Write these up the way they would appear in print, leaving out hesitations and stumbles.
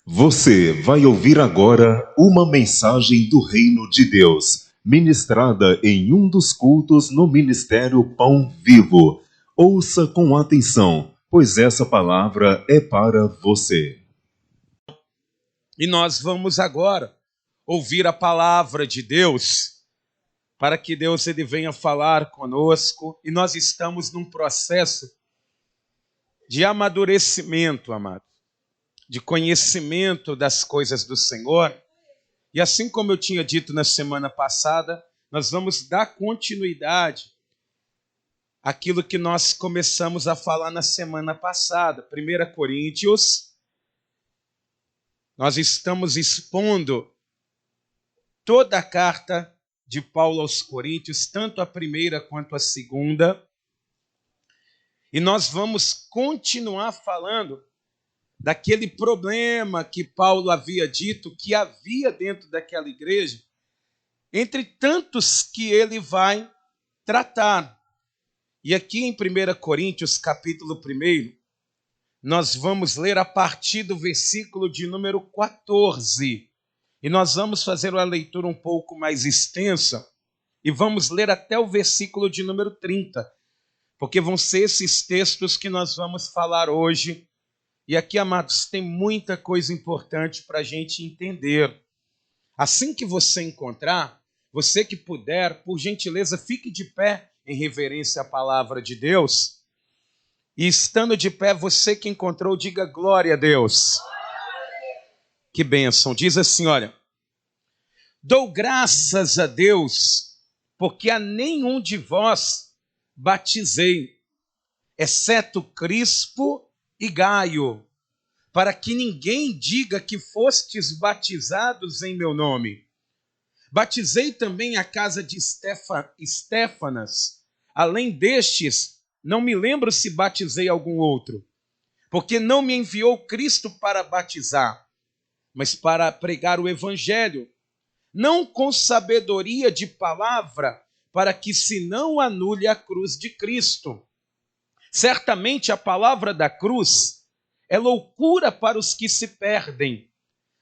Você vai ouvir agora uma mensagem do Reino de Deus, ministrada em um dos cultos no Ministério Pão Vivo. Ouça com atenção, pois essa palavra é para você. E nós vamos agora ouvir a palavra de Deus, para que Deus ele venha falar conosco. E nós estamos num processo de amadurecimento, amado, de conhecimento das coisas do Senhor. E assim como eu tinha dito na semana passada, nós vamos dar continuidade àquilo que nós começamos a falar na semana passada. 1 Coríntios, nós estamos expondo toda a carta de Paulo aos Coríntios, tanto a primeira quanto a segunda. E nós vamos continuar falando daquele problema que Paulo havia dito que havia dentro daquela igreja, entre tantos que ele vai tratar. E aqui em 1 Coríntios, capítulo 1, nós vamos ler a partir do versículo de número 14. E nós vamos fazer uma leitura um pouco mais extensa e vamos ler até o versículo de número 30, porque vão ser esses textos que nós vamos falar hoje. E aqui, amados, tem muita coisa importante para a gente entender. Assim que você encontrar, você que puder, por gentileza, fique de pé em reverência à palavra de Deus. E estando de pé, você que encontrou, diga glória a Deus. Que bênção. Diz assim, olha: dou graças a Deus, porque a nenhum de vós batizei, exceto Crispo e Gaio, para que ninguém diga que fostes batizados em meu nome. Batizei também a casa de Estéfanas. Além destes, não me lembro se batizei algum outro, porque não me enviou Cristo para batizar, mas para pregar o evangelho, não com sabedoria de palavra, para que se não anule a cruz de Cristo. Certamente a palavra da cruz é loucura para os que se perdem,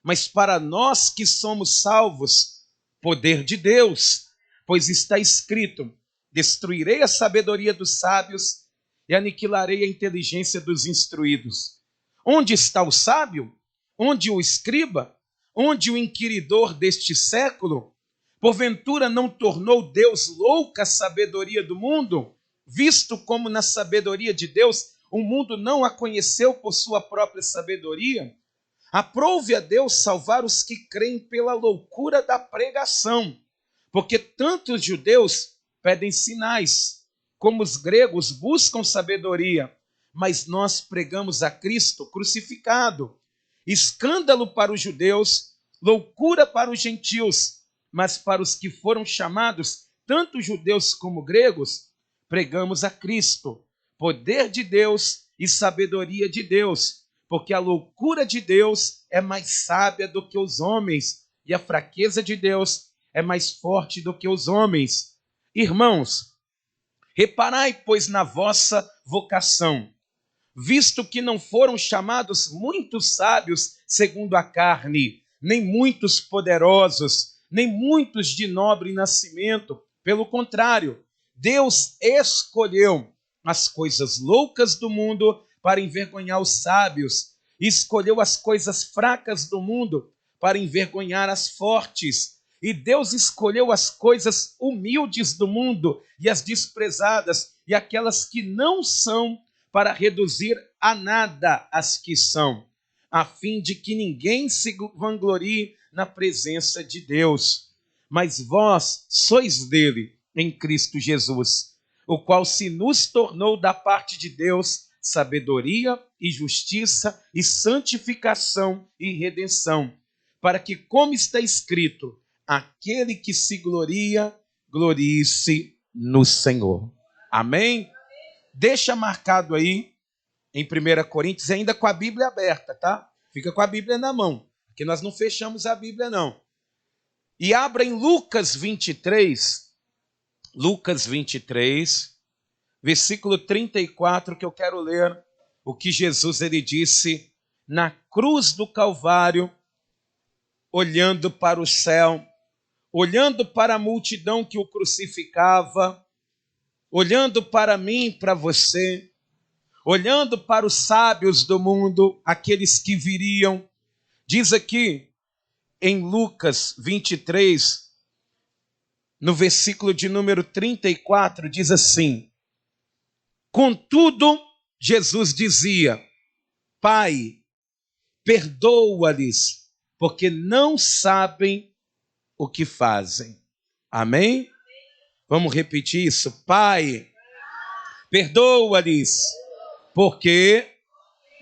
mas para nós que somos salvos, poder de Deus, pois está escrito: destruirei a sabedoria dos sábios e aniquilarei a inteligência dos instruídos. Onde está o sábio? Onde o escriba? Onde o inquiridor deste século? Porventura não tornou Deus louca a sabedoria do mundo, visto como na sabedoria de Deus o mundo não a conheceu por sua própria sabedoria? Aprove a Deus salvar os que creem pela loucura da pregação, porque tanto os judeus pedem sinais, como os gregos buscam sabedoria, mas nós pregamos a Cristo crucificado, escândalo para os judeus, loucura para os gentios, mas para os que foram chamados, tanto judeus como gregos, pregamos a Cristo, poder de Deus e sabedoria de Deus, porque a loucura de Deus é mais sábia do que os homens, e a fraqueza de Deus é mais forte do que os homens. Irmãos, reparai, pois, na vossa vocação, visto que não foram chamados muitos sábios segundo a carne, nem muitos poderosos, nem muitos de nobre nascimento. Pelo contrário, Deus escolheu as coisas loucas do mundo para envergonhar os sábios, e escolheu as coisas fracas do mundo para envergonhar as fortes. E Deus escolheu as coisas humildes do mundo e as desprezadas e aquelas que não são, para reduzir a nada as que são, a fim de que ninguém se vanglorie na presença de Deus. Mas vós sois dele, em Cristo Jesus, o qual se nos tornou da parte de Deus sabedoria e justiça e santificação e redenção, para que, como está escrito, aquele que se gloria, glorie-se no Senhor. Amém? Deixa marcado aí em 1 Coríntios, ainda com a Bíblia aberta, tá? Fica com a Bíblia na mão, porque nós não fechamos a Bíblia, não. E abra em Lucas 23, versículo 34, que eu quero ler o que Jesus ele disse na cruz do Calvário, olhando para o céu, olhando para a multidão que o crucificava, olhando para mim e para você, olhando para os sábios do mundo, aqueles que viriam. Diz aqui em Lucas 23, no versículo de número 34, diz assim: contudo, Jesus dizia: Pai, perdoa-lhes, porque não sabem o que fazem. Amém? Vamos repetir isso? Pai, perdoa-lhes, porque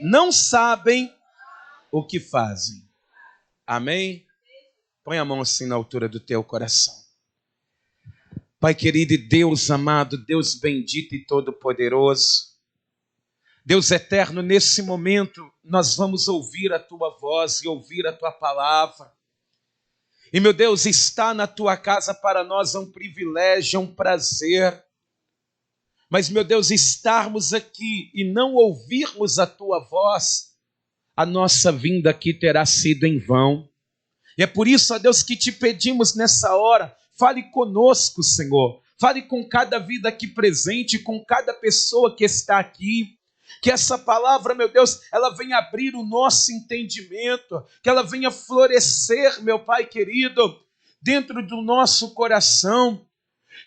não sabem o que fazem. Amém? Põe a mão assim na altura do teu coração. Pai querido e Deus amado, Deus bendito e todo-poderoso, Deus eterno, nesse momento nós vamos ouvir a Tua voz e ouvir a Tua palavra. E, meu Deus, estar na Tua casa para nós é um privilégio, é um prazer. Mas, meu Deus, estarmos aqui e não ouvirmos a Tua voz, a nossa vinda aqui terá sido em vão. E é por isso, ó Deus, que te pedimos nessa hora, fale conosco, Senhor. Fale com cada vida aqui presente, com cada pessoa que está aqui. Que essa palavra, meu Deus, ela venha abrir o nosso entendimento, que ela venha florescer, meu Pai querido, dentro do nosso coração.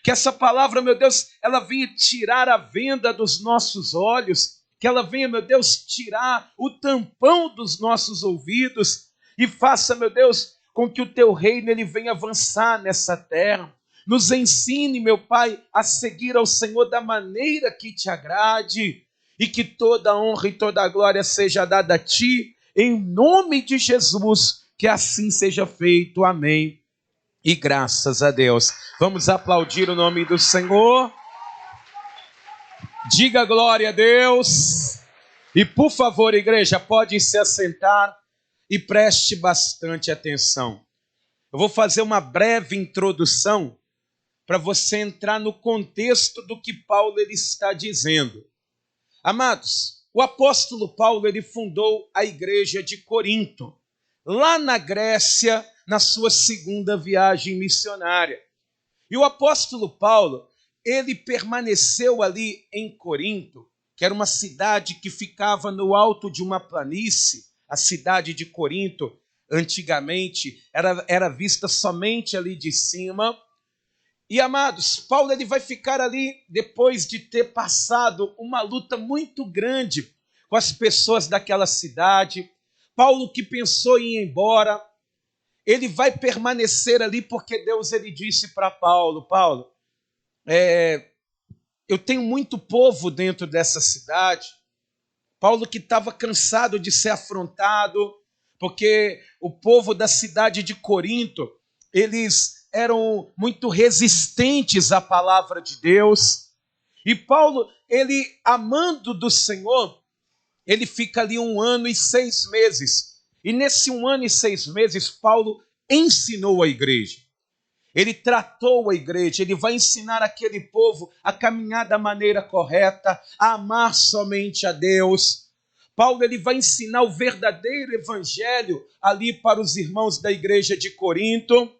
Que essa palavra, meu Deus, ela venha tirar a venda dos nossos olhos, que ela venha, meu Deus, tirar o tampão dos nossos ouvidos e faça, meu Deus, com que o teu reino ele venha avançar nessa terra. Nos ensine, meu Pai, a seguir ao Senhor da maneira que te agrade e que toda a honra e toda a glória seja dada a ti, em nome de Jesus, que assim seja feito. Amém. E graças a Deus. Vamos aplaudir o nome do Senhor. Diga glória a Deus. E por favor, igreja, pode se assentar e preste bastante atenção. Eu vou fazer uma breve introdução para você entrar no contexto do que Paulo ele está dizendo. Amados, o apóstolo Paulo ele fundou a igreja de Corinto, lá na Grécia, na sua segunda viagem missionária. E o apóstolo Paulo, ele permaneceu ali em Corinto, que era uma cidade que ficava no alto de uma planície. A cidade de Corinto, antigamente, era vista somente ali de cima. E, amados, Paulo ele vai ficar ali depois de ter passado uma luta muito grande com as pessoas daquela cidade. Paulo que pensou em ir embora, ele vai permanecer ali porque Deus ele disse para Paulo, eu tenho muito povo dentro dessa cidade. Paulo que estava cansado de ser afrontado, porque o povo da cidade de Corinto, eles eram muito resistentes à palavra de Deus. E Paulo, ele amando do Senhor, ele fica ali 1 ano e 6 meses. E nesse 1 ano e 6 meses, Paulo ensinou a igreja. Ele tratou a igreja, ele vai ensinar aquele povo a caminhar da maneira correta, a amar somente a Deus. Paulo ele vai ensinar o verdadeiro evangelho ali para os irmãos da igreja de Corinto.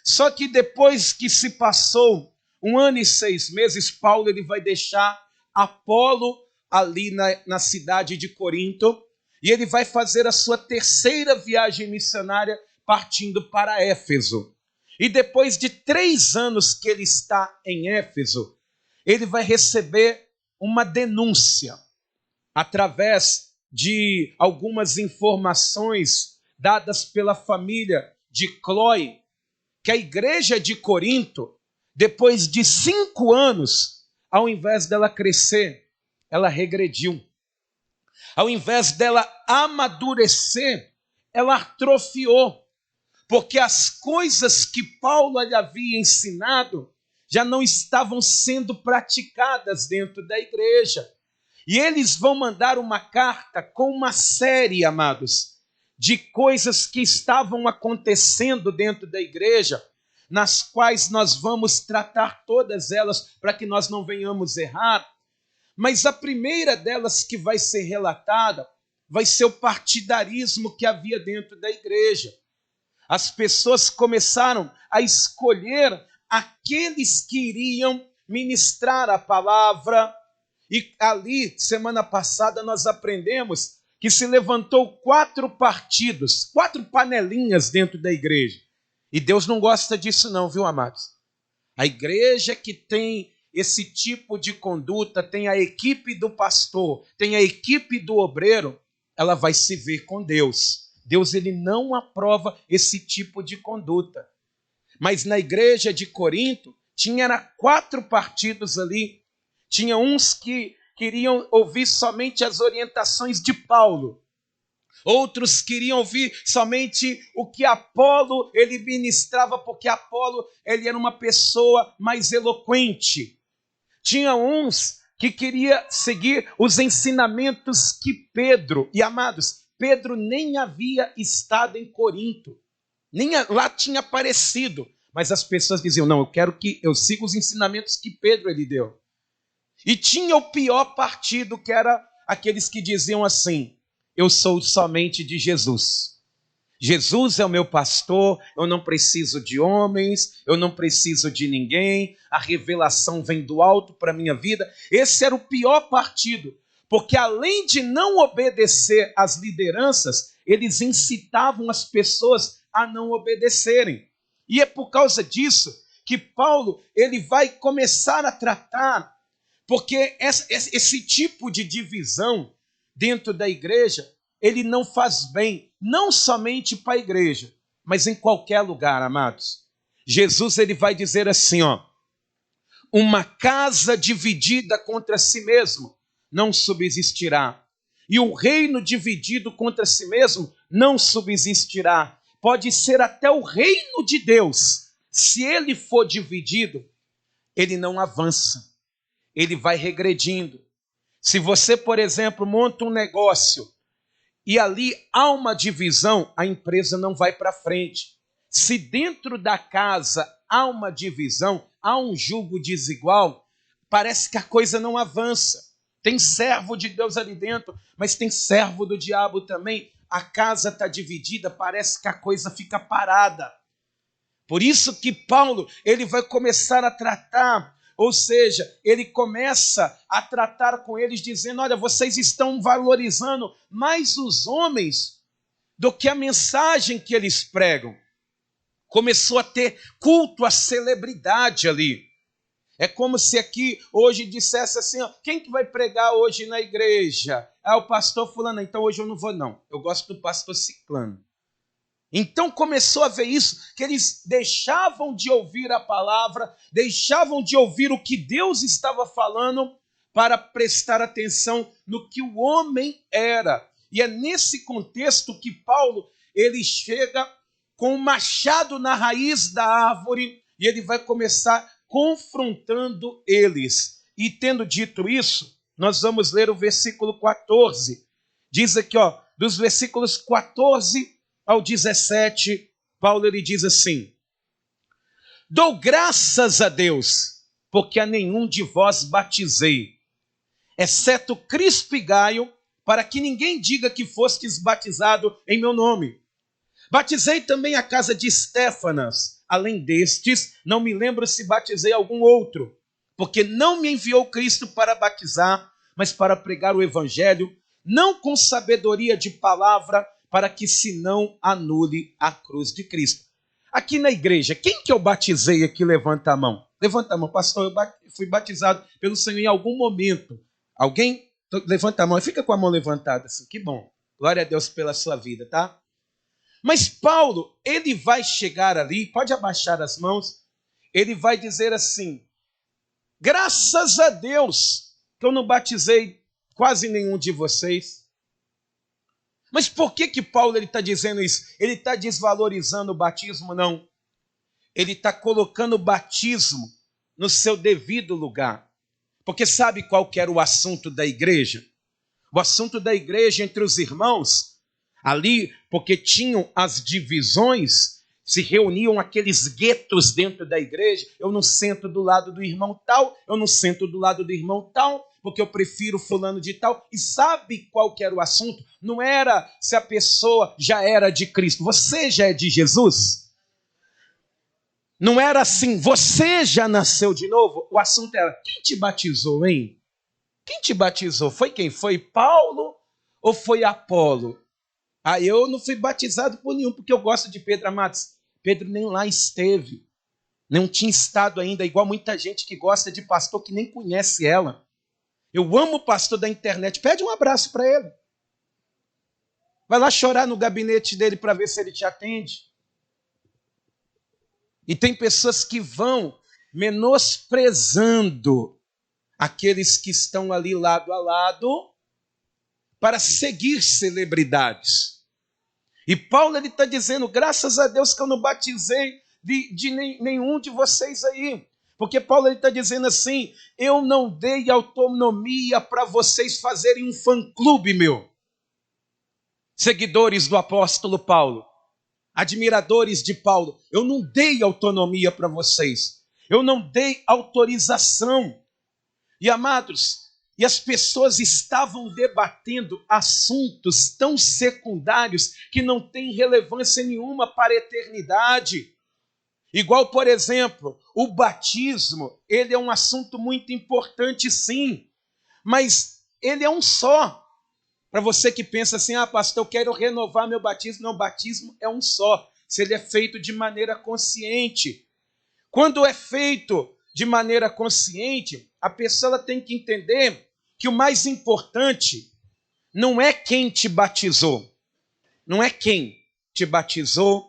Só que depois que se passou 1 ano e 6 meses, Paulo ele vai deixar Apolo ali na cidade de Corinto e ele vai fazer a sua terceira viagem missionária partindo para Éfeso. E depois de 3 anos que ele está em Éfeso, ele vai receber uma denúncia através de algumas informações dadas pela família de Cloé, que a igreja de Corinto, depois de 5 anos, ao invés dela crescer, ela regrediu. Ao invés dela amadurecer, ela atrofiou. Porque as coisas que Paulo lhe havia ensinado já não estavam sendo praticadas dentro da igreja. E eles vão mandar uma carta com uma série, amados, de coisas que estavam acontecendo dentro da igreja, nas quais nós vamos tratar todas elas para que nós não venhamos errar. Mas a primeira delas que vai ser relatada vai ser o partidarismo que havia dentro da igreja. As pessoas começaram a escolher aqueles que iriam ministrar a palavra. E ali, semana passada, nós aprendemos que se levantou 4 partidos, 4 panelinhas dentro da igreja. E Deus não gosta disso não, viu, amados? A igreja que tem esse tipo de conduta, tem a equipe do pastor, tem a equipe do obreiro, ela vai se ver com Deus. Deus, ele não aprova esse tipo de conduta. Mas na igreja de Corinto, tinha 4 partidos ali. Tinha uns que queriam ouvir somente as orientações de Paulo. Outros queriam ouvir somente o que Apolo ele ministrava, porque Apolo ele era uma pessoa mais eloquente. Tinha uns que queriam seguir os ensinamentos que Pedro, e amados, Pedro nem havia estado em Corinto, nem lá tinha aparecido, mas as pessoas diziam, não, eu quero que eu siga os ensinamentos que Pedro ele deu. E tinha o pior partido, que era aqueles que diziam assim, eu sou somente de Jesus. Jesus é o meu pastor, eu não preciso de homens, eu não preciso de ninguém, a revelação vem do alto para a minha vida. Esse era o pior partido, porque além de não obedecer às lideranças, eles incitavam as pessoas a não obedecerem. E é por causa disso que Paulo ele vai começar a tratar, porque esse tipo de divisão dentro da igreja, ele não faz bem, não somente para a igreja, mas em qualquer lugar, amados. Jesus ele vai dizer assim, ó, uma casa dividida contra si mesmo não subsistirá, e o reino dividido contra si mesmo não subsistirá. Pode ser até o reino de Deus, se ele for dividido, ele não avança, ele vai regredindo. Se você, por exemplo, monta um negócio e ali há uma divisão, a empresa não vai para frente. Se dentro da casa há uma divisão, há um jugo desigual, parece que a coisa não avança. Tem servo de Deus ali dentro, mas tem servo do diabo também. A casa está dividida, parece que a coisa fica parada. Por isso que Paulo ele vai começar a tratar, ou seja, ele começa a tratar com eles dizendo, olha, vocês estão valorizando mais os homens do que a mensagem que eles pregam. Começou a ter culto à celebridade ali. É como se aqui hoje dissesse assim, ó, quem que vai pregar hoje na igreja? Ah, o pastor fulano, então hoje eu não vou não, eu gosto do pastor ciclano. Então começou a ver isso, que eles deixavam de ouvir a palavra, deixavam de ouvir o que Deus estava falando para prestar atenção no que o homem era. E é nesse contexto que Paulo ele chega com um machado na raiz da árvore e ele vai começar confrontando eles. E tendo dito isso, nós vamos ler o versículo 14. Diz aqui, ó, dos versículos 14 ao 17, Paulo ele diz assim, dou graças a Deus, porque a nenhum de vós batizei, exceto Crispo e Gaio, para que ninguém diga que fostes batizado em meu nome. Batizei também a casa de Estéfanas, além destes, não me lembro se batizei algum outro, porque não me enviou Cristo para batizar, mas para pregar o evangelho, não com sabedoria de palavra, para que se não anule a cruz de Cristo. Aqui na igreja, quem que eu batizei aqui? Levanta a mão. Levanta a mão, pastor, eu fui batizado pelo Senhor em algum momento. Alguém? Levanta a mão, fica com a mão levantada assim, que bom. Glória a Deus pela sua vida, tá? Mas Paulo, ele vai chegar ali, pode abaixar as mãos, ele vai dizer assim, graças a Deus que eu não batizei quase nenhum de vocês. Mas por que Paulo está dizendo isso? Ele está desvalorizando o batismo? Não. Ele está colocando o batismo no seu devido lugar. Porque sabe qual que era o assunto da igreja? O assunto da igreja entre os irmãos, ali, porque tinham as divisões, se reuniam aqueles guetos dentro da igreja, eu não sento do lado do irmão tal, eu não sento do lado do irmão tal, porque eu prefiro fulano de tal. E sabe qual que era o assunto? Não era se a pessoa já era de Cristo. Você já é de Jesus? Não era assim, você já nasceu de novo? O assunto era, quem te batizou, hein? Quem te batizou? Foi quem? Foi Paulo ou foi Apolo? Ah, eu não fui batizado por nenhum, porque eu gosto de Pedro, amados. Pedro nem lá esteve. Não tinha estado ainda, igual muita gente que gosta de pastor que nem conhece ela. Eu amo o pastor da internet. Pede um abraço para ele. Vai lá chorar no gabinete dele para ver se ele te atende. E tem pessoas que vão menosprezando aqueles que estão ali lado a lado para seguir celebridades. E Paulo está dizendo, graças a Deus que eu não batizei nenhum de vocês aí. Porque Paulo está dizendo assim, eu não dei autonomia para vocês fazerem um fã-clube meu. Seguidores do apóstolo Paulo, admiradores de Paulo, eu não dei autonomia para vocês. Eu não dei autorização. E amados, e as pessoas estavam debatendo assuntos tão secundários que não têm relevância nenhuma para a eternidade. Igual, por exemplo, o batismo, ele é um assunto muito importante, sim, mas ele é um só. Para você que pensa assim, pastor, eu quero renovar meu batismo. Não, batismo é um só, se ele é feito de maneira consciente. Quando é feito de maneira consciente, a pessoa tem que entender que o mais importante não é quem te batizou, não é quem te batizou,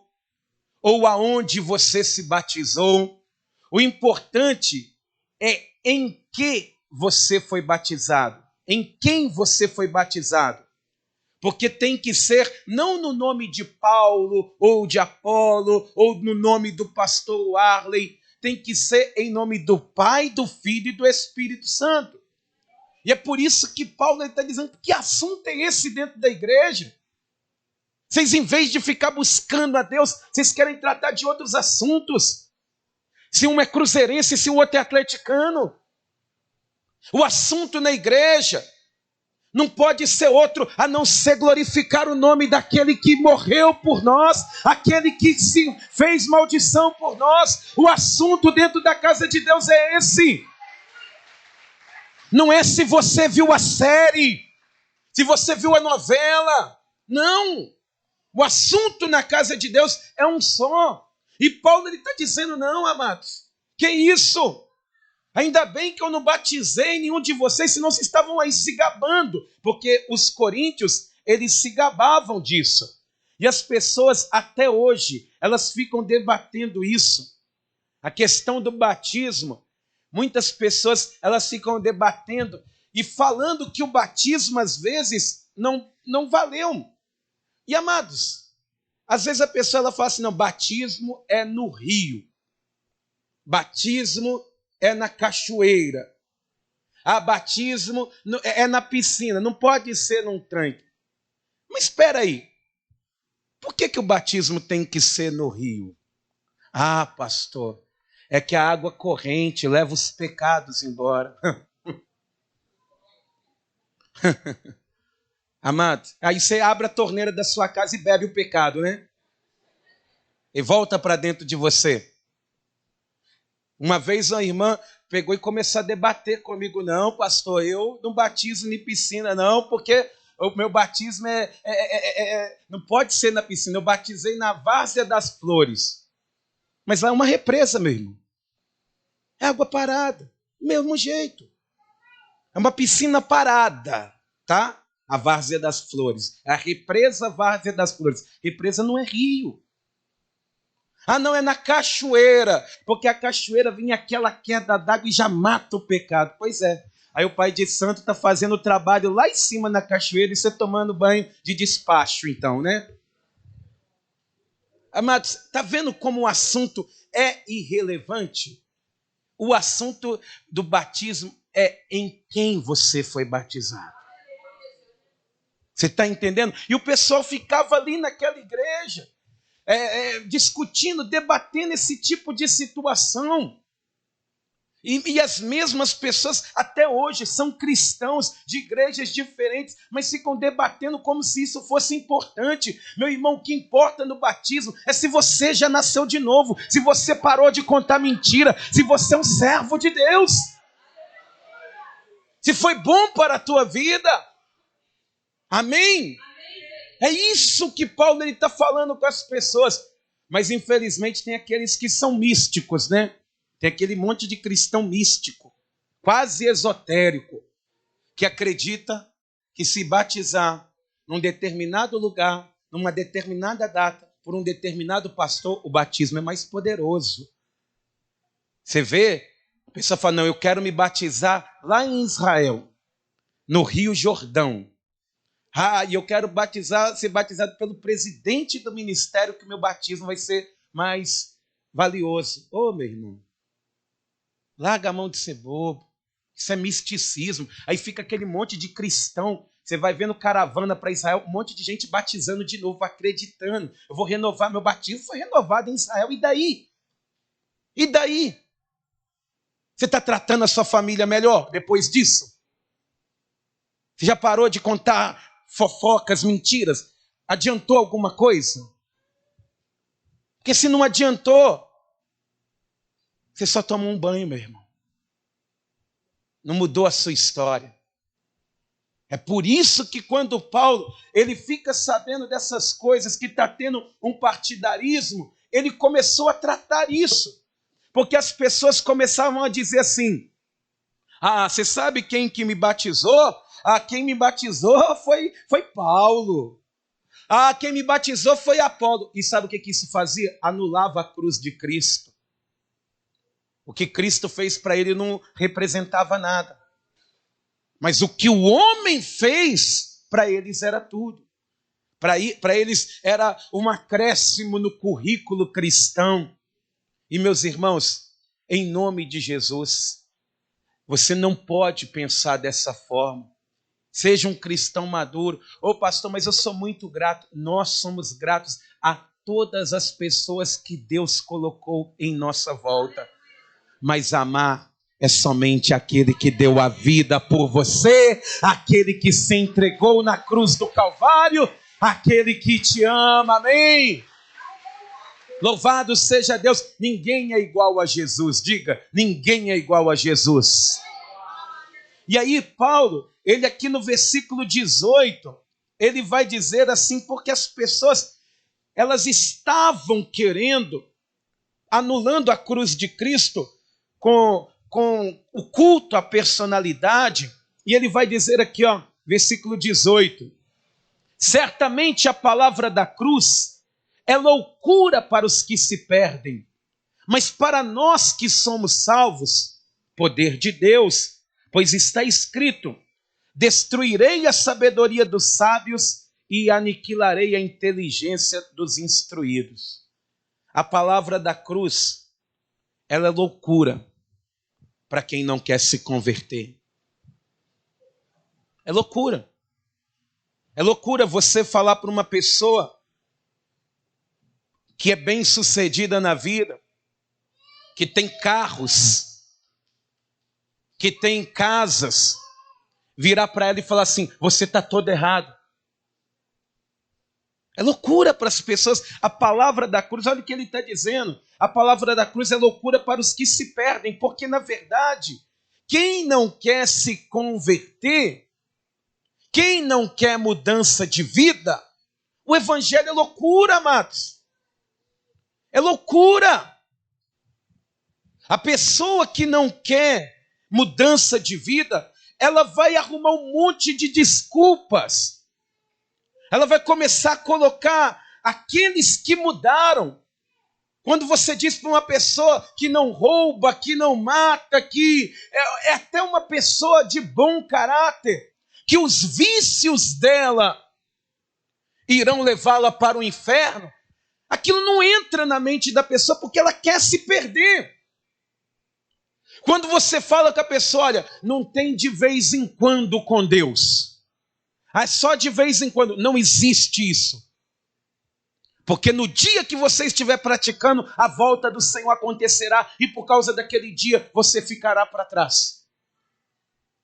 ou aonde você se batizou. O importante é em que você foi batizado, em quem você foi batizado. Porque tem que ser não no nome de Paulo, ou de Apolo, ou no nome do pastor Arley, tem que ser em nome do Pai, do Filho e do Espírito Santo. E é por isso que Paulo está dizendo, que assunto é esse dentro da igreja? Vocês, em vez de ficar buscando a Deus, vocês querem tratar de outros assuntos. Se um é cruzeirense, se o outro é atleticano. O assunto na igreja não pode ser outro a não ser glorificar o nome daquele que morreu por nós, aquele que se fez maldição por nós. O assunto dentro da casa de Deus é esse. Não é se você viu a série, se você viu a novela. Não. O assunto na casa de Deus é um só. E Paulo está dizendo, não, amados, que isso? Ainda bem que eu não batizei nenhum de vocês, senão vocês estavam aí se gabando. Porque os coríntios, eles se gabavam disso. E as pessoas, até hoje, elas ficam debatendo isso. A questão do batismo, muitas pessoas, elas ficam debatendo e falando que o batismo, às vezes, não valeu. E, amados, às vezes a pessoa ela fala assim, não, batismo é no rio. Batismo é na cachoeira. Batismo é na piscina. Não pode ser num tanque. Mas espera aí. Por que o batismo tem que ser no rio? Pastor, é que a água corrente leva os pecados embora. Amado, aí você abre a torneira da sua casa e bebe o pecado, né? E volta para dentro de você. Uma vez uma irmã pegou e começou a debater comigo. Não, pastor, eu não batizo em piscina, não, porque o meu batismo não pode ser na piscina. Eu batizei na Várzea das Flores. Mas lá é uma represa, meu irmão. É água parada, mesmo jeito. É uma piscina parada, tá? A Várzea das Flores. É a represa Várzea das Flores. Represa não é rio. Não, é na cachoeira. Porque a cachoeira vem aquela queda d'água e já mata o pecado. Pois é. Aí o pai de santo está fazendo o trabalho lá em cima na cachoeira e você tomando banho de despacho, então, né? Amados, está vendo como o assunto é irrelevante? O assunto do batismo é em quem você foi batizado. Você está entendendo? E o pessoal ficava ali naquela igreja, discutindo, debatendo esse tipo de situação. E as mesmas pessoas até hoje são cristãos de igrejas diferentes, mas ficam debatendo como se isso fosse importante. Meu irmão, o que importa no batismo é se você já nasceu de novo, se você parou de contar mentira, se você é um servo de Deus, se foi bom para a tua vida. Amém? É isso que Paulo está falando com as pessoas. Mas infelizmente tem aqueles que são místicos, né? Tem aquele monte de cristão místico, quase esotérico, que acredita que se batizar num determinado lugar, numa determinada data, por um determinado pastor, o batismo é mais poderoso. Você vê? A pessoa fala, não, eu quero me batizar lá em Israel, no Rio Jordão. E eu quero ser batizado pelo presidente do ministério, que o meu batismo vai ser mais valioso. Ô, meu irmão, larga a mão de ser bobo. Isso é misticismo. Aí fica aquele monte de cristão. Você vai vendo caravana para Israel, um monte de gente batizando de novo, acreditando. Eu vou renovar meu batismo. Foi renovado em Israel. E daí? E daí? Você está tratando a sua família melhor depois disso? Você já parou de contar fofocas, mentiras? Adiantou alguma coisa? Porque se não adiantou, você só tomou um banho, meu irmão. Não mudou a sua história. É por isso que quando Paulo ele fica sabendo dessas coisas, que está tendo um partidarismo, ele começou a tratar isso. Porque as pessoas começavam a dizer assim, você sabe quem que me batizou? Quem me batizou foi Paulo. Quem me batizou foi Apolo. E sabe o que isso fazia? Anulava a cruz de Cristo. O que Cristo fez para ele não representava nada. Mas o que o homem fez, para eles era tudo. Para eles era um acréscimo no currículo cristão. E meus irmãos, em nome de Jesus, você não pode pensar dessa forma. Seja um cristão maduro. Pastor, mas eu sou muito grato. Nós somos gratos a todas as pessoas que Deus colocou em nossa volta. Mas amar é somente aquele que deu a vida por você, aquele que se entregou na cruz do Calvário, aquele que te ama, amém? Louvado seja Deus. Ninguém é igual a Jesus, diga, ninguém é igual a Jesus. E aí Paulo, ele aqui no versículo 18, ele vai dizer assim, porque as pessoas, elas estavam querendo, anulando a cruz de Cristo, com o culto à personalidade, e ele vai dizer aqui, versículo 18, certamente a palavra da cruz é loucura para os que se perdem, mas para nós que somos salvos, poder de Deus, pois está escrito, destruirei a sabedoria dos sábios e aniquilarei a inteligência dos instruídos. A palavra da cruz, ela é loucura para quem não quer se converter. É loucura. É loucura você falar para uma pessoa que é bem-sucedida na vida, que tem carros, que tem casas, virar para ela e falar assim, você está todo errado. É loucura para as pessoas. A palavra da cruz, olha o que ele está dizendo. A palavra da cruz é loucura para os que se perdem, porque na verdade, quem não quer se converter, quem não quer mudança de vida, o evangelho é loucura, amados. É loucura. A pessoa que não quer mudança de vida, ela vai arrumar um monte de desculpas. Ela vai começar a colocar aqueles que mudaram. Quando você diz para uma pessoa que não rouba, que não mata, que é até uma pessoa de bom caráter, que os vícios dela irão levá-la para o inferno, aquilo não entra na mente da pessoa porque ela quer se perder. Quando você fala com a pessoa, olha, não tem de vez em quando com Deus. Só de vez em quando. Não existe isso. Porque no dia que você estiver praticando, a volta do Senhor acontecerá e por causa daquele dia você ficará para trás.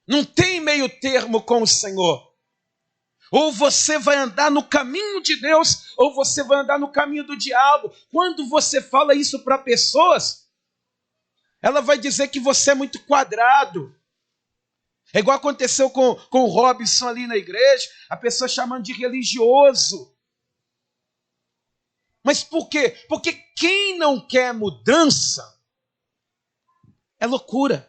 Não tem meio termo com o Senhor. Ou você vai andar no caminho de Deus, ou você vai andar no caminho do diabo. Quando você fala isso para pessoas, ela vai dizer que você é muito quadrado. É igual aconteceu com o Robson ali na igreja, a pessoa chamando de religioso. Mas por quê? Porque quem não quer mudança é loucura.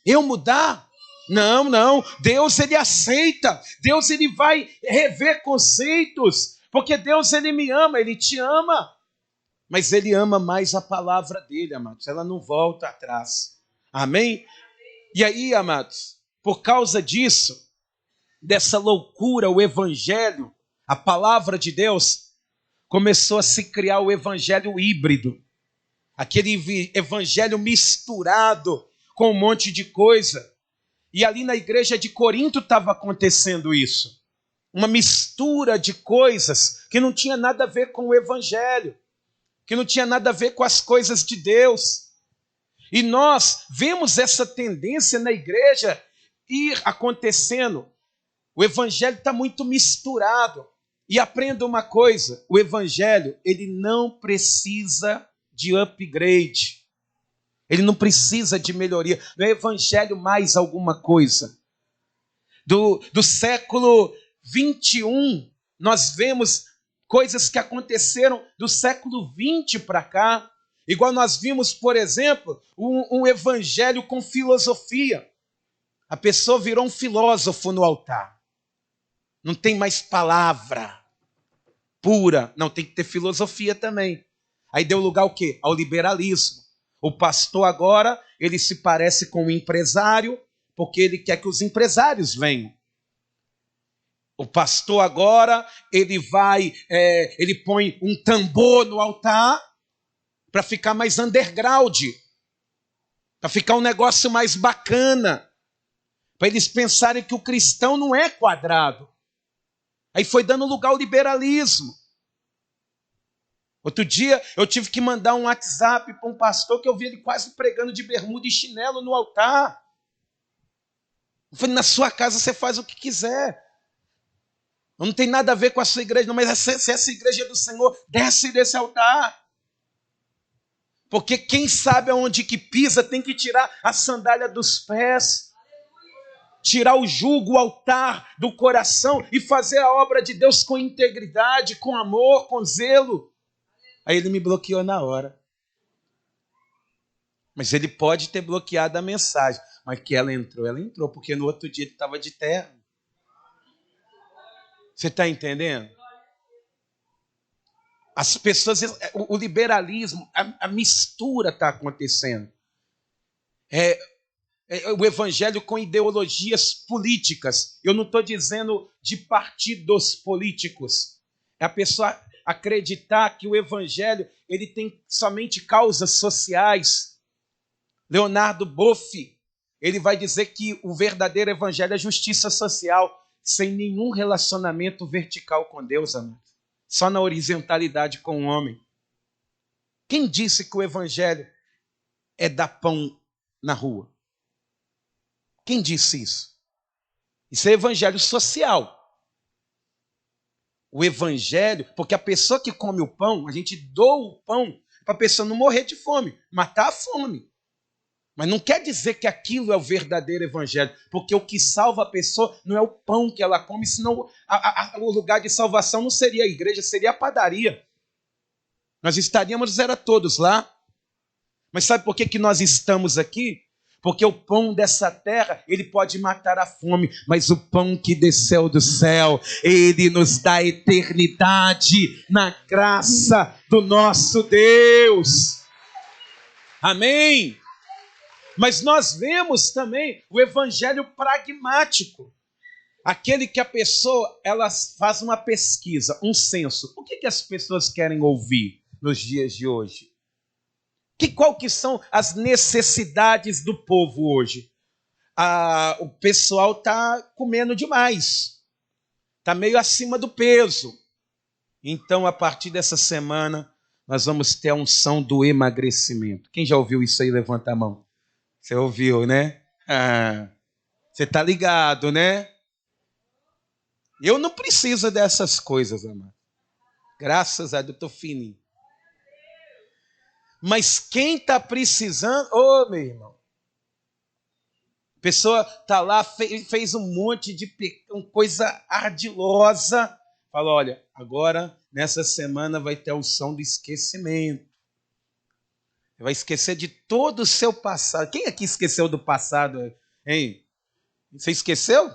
Eu mudar? Não. Deus, ele aceita. Deus, ele vai rever conceitos. Porque Deus, ele me ama, ele te ama. Mas ele ama mais a palavra dele, amados. Ela não volta atrás. Amém? E aí, amados, por causa disso, dessa loucura, o evangelho, a palavra de Deus, começou a se criar o evangelho híbrido. Aquele evangelho misturado com um monte de coisa. E ali na igreja de Corinto estava acontecendo isso. Uma mistura de coisas que não tinha nada a ver com o evangelho, que não tinha nada a ver com as coisas de Deus. E nós vemos essa tendência na igreja ir acontecendo. O evangelho está muito misturado. E aprenda uma coisa, o evangelho, ele não precisa de upgrade. Ele não precisa de melhoria. Não é evangelho mais alguma coisa. Do século 21, nós vemos coisas que aconteceram do século 20 para cá. Igual nós vimos, por exemplo, um evangelho com filosofia. A pessoa virou um filósofo no altar. Não tem mais palavra pura. Não, tem que ter filosofia também. Aí deu lugar ao quê? Ao liberalismo. O pastor agora, ele se parece com um empresário, porque ele quer que os empresários venham. O pastor agora, ele põe um tambor no altar para ficar mais underground, para ficar um negócio mais bacana, para eles pensarem que o cristão não é quadrado. Aí foi dando lugar ao liberalismo. Outro dia eu tive que mandar um WhatsApp para um pastor que eu vi ele quase pregando de bermuda e chinelo no altar. Eu falei, na sua casa você faz o que quiser. Não tem nada a ver com a sua igreja, não, mas se essa igreja é do Senhor, desce desse altar. Porque quem sabe aonde que pisa tem que tirar a sandália dos pés. Tirar o jugo, o altar do coração e fazer a obra de Deus com integridade, com amor, com zelo. Aí ele me bloqueou na hora. Mas ele pode ter bloqueado a mensagem. Mas que ela entrou, porque no outro dia ele estava de terno. Você está entendendo? As pessoas, o liberalismo, a mistura está acontecendo. O evangelho com ideologias políticas. Eu não estou dizendo de partidos políticos. É a pessoa acreditar que o evangelho ele tem somente causas sociais. Leonardo Boff, ele vai dizer que o verdadeiro evangelho é justiça social, sem nenhum relacionamento vertical com Deus, amado. Só na horizontalidade com o homem. Quem disse que o evangelho é dar pão na rua? Quem disse isso? Isso é evangelho social. O evangelho, porque a pessoa que come o pão, a gente doa o pão para a pessoa não morrer de fome, matar a fome. Mas não quer dizer que aquilo é o verdadeiro evangelho, porque o que salva a pessoa não é o pão que ela come, senão o lugar de salvação não seria a igreja, seria a padaria. Nós estaríamos, era todos lá. Mas sabe por que nós estamos aqui? Porque o pão dessa terra, ele pode matar a fome, mas o pão que desceu do céu, ele nos dá eternidade na graça do nosso Deus. Amém? Mas nós vemos também o evangelho pragmático. Aquele que a pessoa, ela faz uma pesquisa, um censo. O que as pessoas querem ouvir nos dias de hoje? Qual que são as necessidades do povo hoje? O pessoal está comendo demais. Está meio acima do peso. Então, a partir dessa semana, nós vamos ter a unção do emagrecimento. Quem já ouviu isso aí? Levanta a mão. Você ouviu, né? Você está ligado, né? Eu não preciso dessas coisas, amado. Graças a Deus, eu estou fininho. Mas quem está precisando... Ô, meu irmão. A pessoa está lá, fez um monte de coisa ardilosa. Fala, olha, agora, nessa semana, vai ter a unção do esquecimento. Você vai esquecer de todo o seu passado. Quem aqui esqueceu do passado? Hein? Você esqueceu?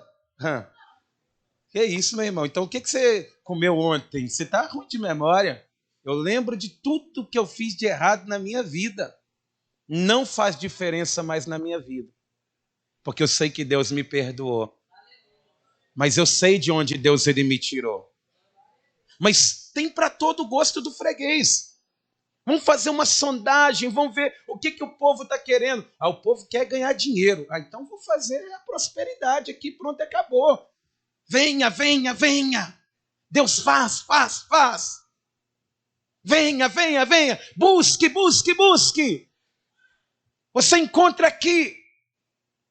Que isso, meu irmão? Então, o que você comeu ontem? Você está ruim de memória. Eu lembro de tudo que eu fiz de errado na minha vida. Não faz diferença mais na minha vida. Porque eu sei que Deus me perdoou. Mas eu sei de onde Deus ele me tirou. Mas tem para todo o gosto do freguês. Vamos fazer uma sondagem, vamos ver o que o povo está querendo. O povo quer ganhar dinheiro. Então vou fazer a prosperidade aqui, pronto, acabou. Venha, venha, venha. Deus faz. Venha, venha, venha. Busque. Você encontra aqui.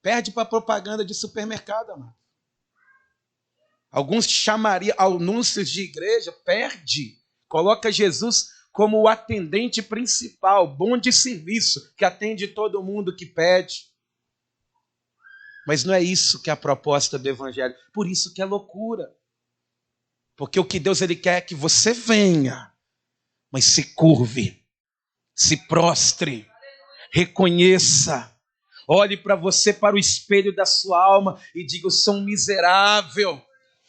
Perde para propaganda de supermercado, amado. Alguns chamariam anúncios de igreja, perde. Coloca Jesus como o atendente principal, bom de serviço, que atende todo mundo que pede. Mas não é isso que é a proposta do evangelho. Por isso que é loucura. Porque o que Deus ele quer é que você venha, mas se curve, se prostre, reconheça. Olhe para você, para o espelho da sua alma e diga, eu sou um miserável.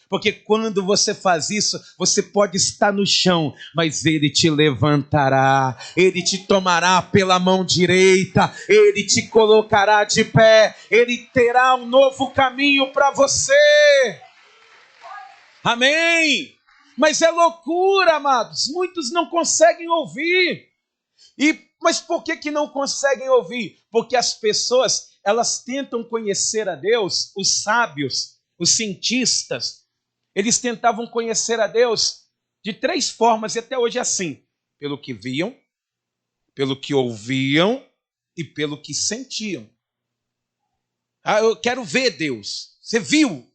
Porque quando você faz isso, você pode estar no chão, mas Ele te levantará, Ele te tomará pela mão direita, Ele te colocará de pé, Ele terá um novo caminho para você. Amém? Mas é loucura, amados. Muitos não conseguem ouvir. Mas por que não conseguem ouvir? Porque as pessoas, elas tentam conhecer a Deus, os sábios, os cientistas, eles tentavam conhecer a Deus de 3 formas, e até hoje é assim: pelo que viam, pelo que ouviam e pelo que sentiam. Eu quero ver Deus. Você viu?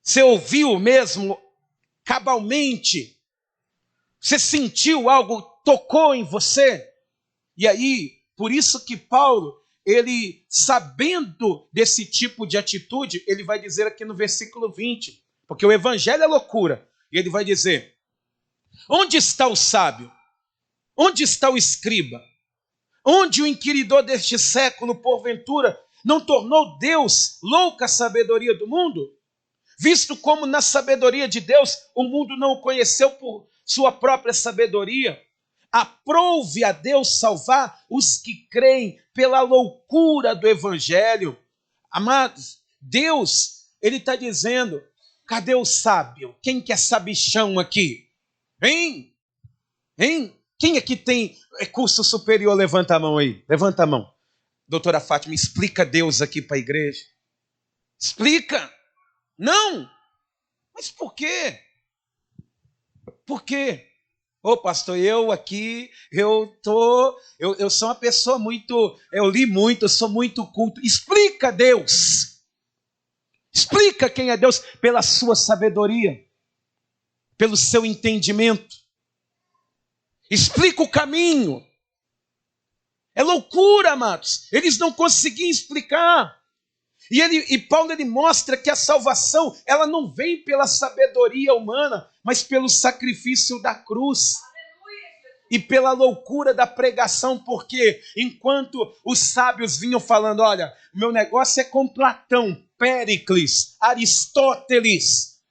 Você ouviu mesmo, cabalmente? Você sentiu algo, tocou em você? E aí, por isso que Paulo, ele sabendo desse tipo de atitude, ele vai dizer aqui no versículo 20, porque o evangelho é loucura, e ele vai dizer, onde está o sábio? Onde está o escriba? Onde o inquiridor deste século, porventura, não tornou Deus louca a sabedoria do mundo? Visto como na sabedoria de Deus, o mundo não o conheceu por sua própria sabedoria, aprove a Deus salvar os que creem pela loucura do evangelho. Amados, Deus, ele está dizendo, cadê o sábio? Quem que é sabichão aqui? Hein? Quem aqui tem curso superior? Levanta a mão aí, levanta a mão. Doutora Fátima, explica Deus aqui para a igreja. Explica. Não. Mas por quê? Por quê? Pastor, eu sou uma pessoa muito, eu li muito, eu sou muito culto. Explica Deus. Explica quem é Deus pela sua sabedoria, pelo seu entendimento. Explica o caminho. É loucura, amados. Eles não conseguiam explicar. E Paulo ele mostra que a salvação ela não vem pela sabedoria humana, mas pelo sacrifício da cruz. E pela loucura da pregação, porque enquanto os sábios vinham falando, olha, meu negócio é com Platão, Péricles, Aristóteles.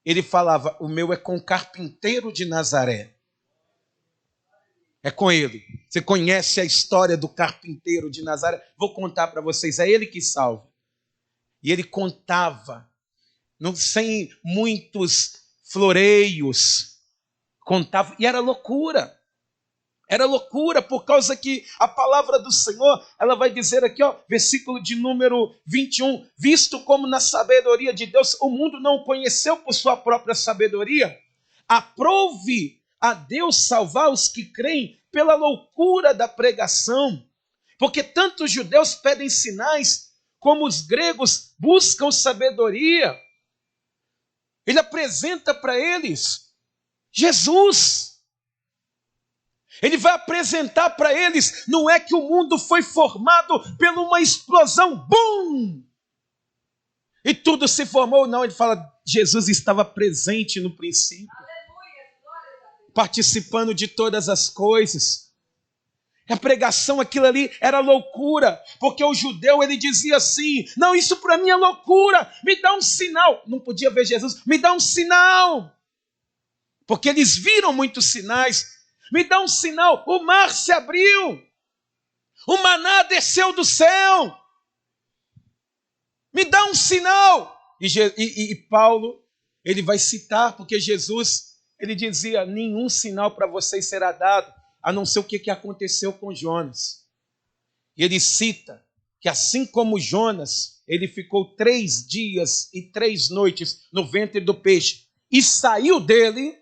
Ele falava, o meu é com o carpinteiro de Nazaré. É com ele. Você conhece a história do carpinteiro de Nazaré? Vou contar para vocês, é ele que salva. E ele contava, sem muitos floreios, contava, e era loucura. Era loucura, por causa que a palavra do Senhor, ela vai dizer aqui, versículo de número 21, visto como na sabedoria de Deus, o mundo não o conheceu por sua própria sabedoria, Aprove a Deus salvar os que creem pela loucura da pregação, porque tanto os judeus pedem sinais, como os gregos buscam sabedoria. Ele apresenta para eles Jesus. Ele vai apresentar para eles, não é que o mundo foi formado por uma explosão, bum! E tudo se formou, não. Ele fala, Jesus estava presente no princípio, participando de todas as coisas. A pregação, aquilo ali era loucura, porque o judeu, ele dizia assim, não, isso para mim é loucura, me dá um sinal. Não podia ver Jesus, me dá um sinal, porque eles viram muitos sinais. Me dá um sinal, o mar se abriu, o maná desceu do céu, me dá um sinal. E Paulo, ele vai citar, porque Jesus, ele dizia, nenhum sinal para vocês será dado, a não ser o que aconteceu com Jonas. E ele cita que assim como Jonas, ele ficou 3 dias e 3 noites no ventre do peixe e saiu dele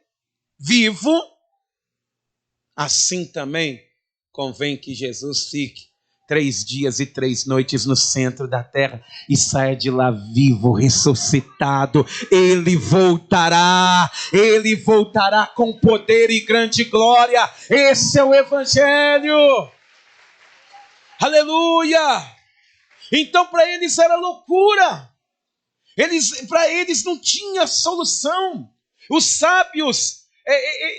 vivo, assim também convém que Jesus fique 3 dias e 3 noites no centro da terra e saia de lá vivo, ressuscitado. Ele voltará com poder e grande glória. Esse é o Evangelho. Aleluia! Então para eles era loucura. Para eles não tinha solução. Os sábios,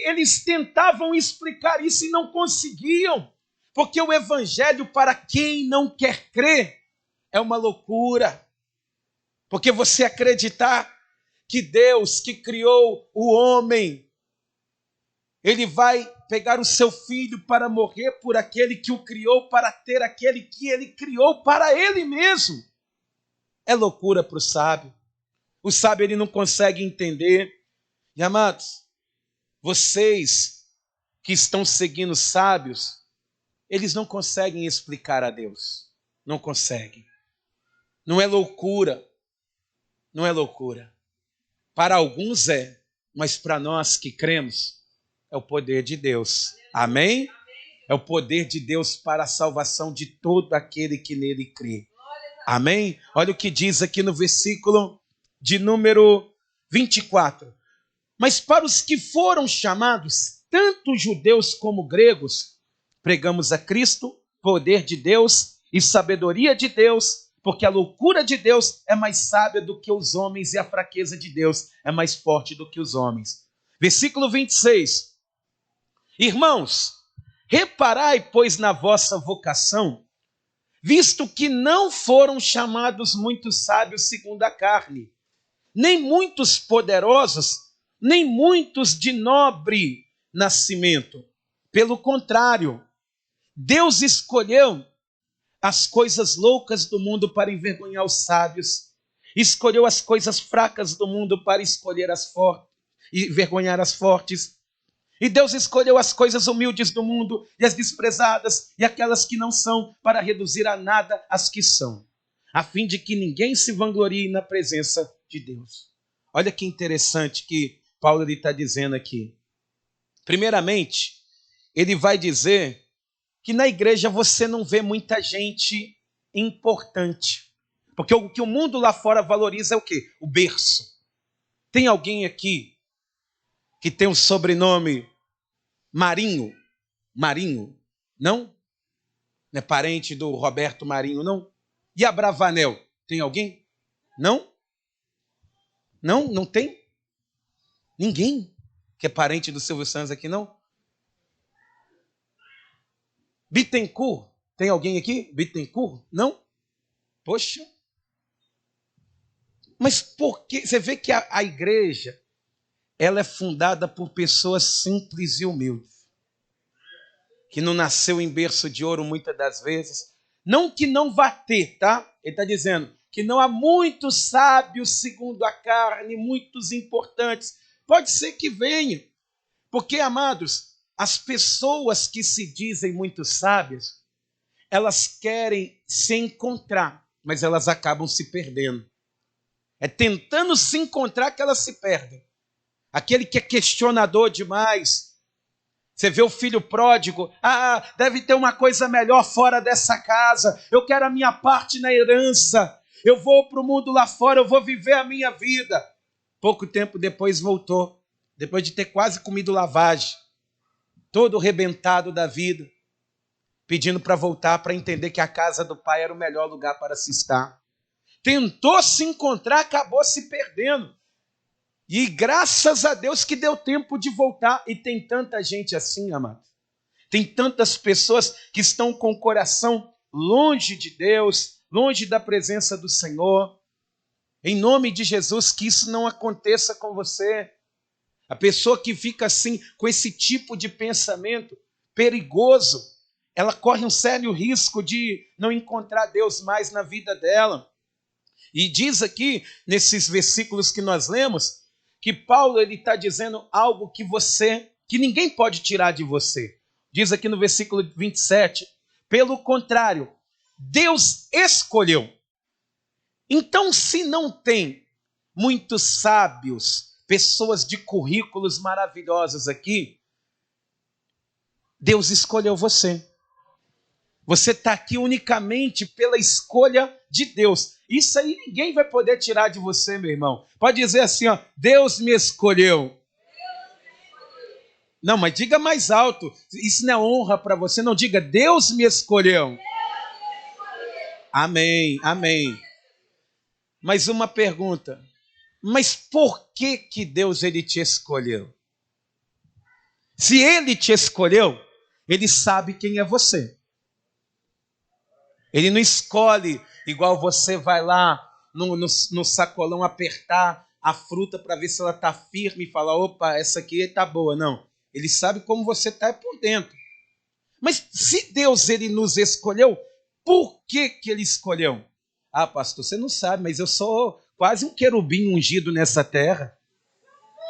eles tentavam explicar isso e não conseguiam. Porque o Evangelho, para quem não quer crer, é uma loucura. Porque você acreditar que Deus, que criou o homem, ele vai pegar o seu filho para morrer por aquele que o criou, para ter aquele que ele criou para ele mesmo. É loucura para o sábio. O sábio, ele não consegue entender. E amados, vocês que estão seguindo os sábios, eles não conseguem explicar a Deus. Não conseguem. Não é loucura. Não é loucura. Para alguns é, mas para nós que cremos, é o poder de Deus. Amém? É o poder de Deus para a salvação de todo aquele que nele crê. Amém? Olha o que diz aqui no versículo de número 24. Mas para os que foram chamados, tanto judeus como gregos, pregamos a Cristo, poder de Deus e sabedoria de Deus, porque a loucura de Deus é mais sábia do que os homens e a fraqueza de Deus é mais forte do que os homens. Versículo 26. Irmãos, reparai, pois, na vossa vocação, visto que não foram chamados muitos sábios segundo a carne, nem muitos poderosos, nem muitos de nobre nascimento. Pelo contrário, Deus escolheu as coisas loucas do mundo para envergonhar os sábios, escolheu as coisas fracas do mundo para escolher as fortes e envergonhar as fortes. E Deus escolheu as coisas humildes do mundo e as desprezadas e aquelas que não são para reduzir a nada as que são, a fim de que ninguém se vanglorie na presença de Deus. Olha que interessante que Paulo está dizendo aqui. Primeiramente, ele vai dizer que na igreja você não vê muita gente importante. Porque o que o mundo lá fora valoriza é o quê? O berço. Tem alguém aqui que tem um sobrenome Marinho? Marinho? Não? Não é parente do Roberto Marinho, não? E a Bravanel? Tem alguém? Não? Não? Não tem? Ninguém que é parente do Silvio Santos aqui, não? Bittencourt? Tem alguém aqui? Bittencourt? Não? Poxa. Mas por que? Você vê que a igreja, ela é fundada por pessoas simples e humildes, que não nasceu em berço de ouro muitas das vezes. Não que não vá ter, tá? Ele está dizendo que não há muitos sábios segundo a carne, muitos importantes. Pode ser que venha. Porque, amados, as pessoas que se dizem muito sábias, elas querem se encontrar, mas elas acabam se perdendo. É tentando se encontrar que elas se perdem. aquele que é questionador demais. Você vê o filho pródigo, deve ter uma coisa melhor fora dessa casa, eu quero a minha parte na herança, eu vou para o mundo lá fora, eu vou viver a minha vida. Pouco tempo depois voltou, depois de ter quase comido lavagem, todo arrebentado da vida, pedindo para voltar, para entender que a casa do pai era o melhor lugar para se estar. Tentou se encontrar, acabou se perdendo. E graças a Deus que deu tempo de voltar. E tem tanta gente assim, amado. Tem tantas pessoas que estão com o coração longe de Deus, longe da presença do Senhor. Em nome de Jesus, que isso não aconteça com você. A pessoa que fica assim, com esse tipo de pensamento perigoso, ela corre um sério risco de não encontrar Deus mais na vida dela. E diz aqui, nesses versículos que nós lemos, que Paulo está dizendo algo que ninguém pode tirar de você. Diz aqui no versículo 27, pelo contrário, Deus escolheu. Então, se não tem muitos sábios, pessoas de currículos maravilhosos aqui, Deus escolheu você. Você está aqui unicamente pela escolha de Deus. Isso aí ninguém vai poder tirar de você, meu irmão. Pode dizer assim, ó, Deus me escolheu. Não, mas diga mais alto. Isso não é honra para você. Não, diga, Deus me escolheu. Amém, amém. Mais uma pergunta. Mas por que Deus ele te escolheu? Se ele te escolheu, ele sabe quem é você. Ele não escolhe igual você vai lá no sacolão apertar a fruta para ver se ela está firme e falar, opa, essa aqui está boa. Não, ele sabe como você está por dentro. Mas se Deus ele nos escolheu, por que ele escolheu? Ah, pastor, você não sabe, mas eu sou quase um querubim ungido nessa terra.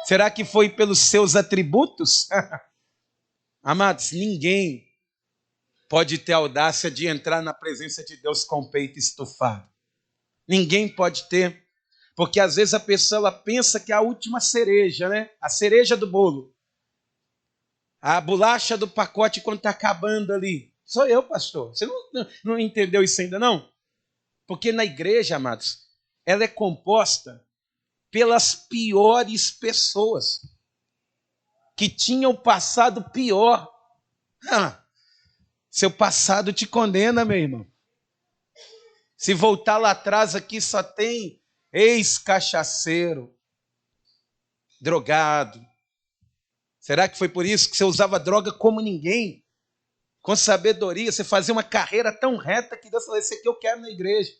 Será que foi pelos seus atributos? Amados, ninguém pode ter a audácia de entrar na presença de Deus com o peito estufado. Ninguém pode ter, porque às vezes a pessoa ela pensa que é a última cereja, né? A cereja do bolo. A bolacha do pacote quando está acabando ali. Sou eu, pastor. Você não entendeu isso ainda não? Porque na igreja, amados, ela é composta pelas piores pessoas que tinham passado pior. Seu passado te condena, meu irmão. Se voltar lá atrás aqui só tem ex-cachaceiro, drogado. Será que foi por isso que você usava droga como ninguém? Com sabedoria, você fazia uma carreira tão reta que Deus falou, esse aqui eu quero na igreja.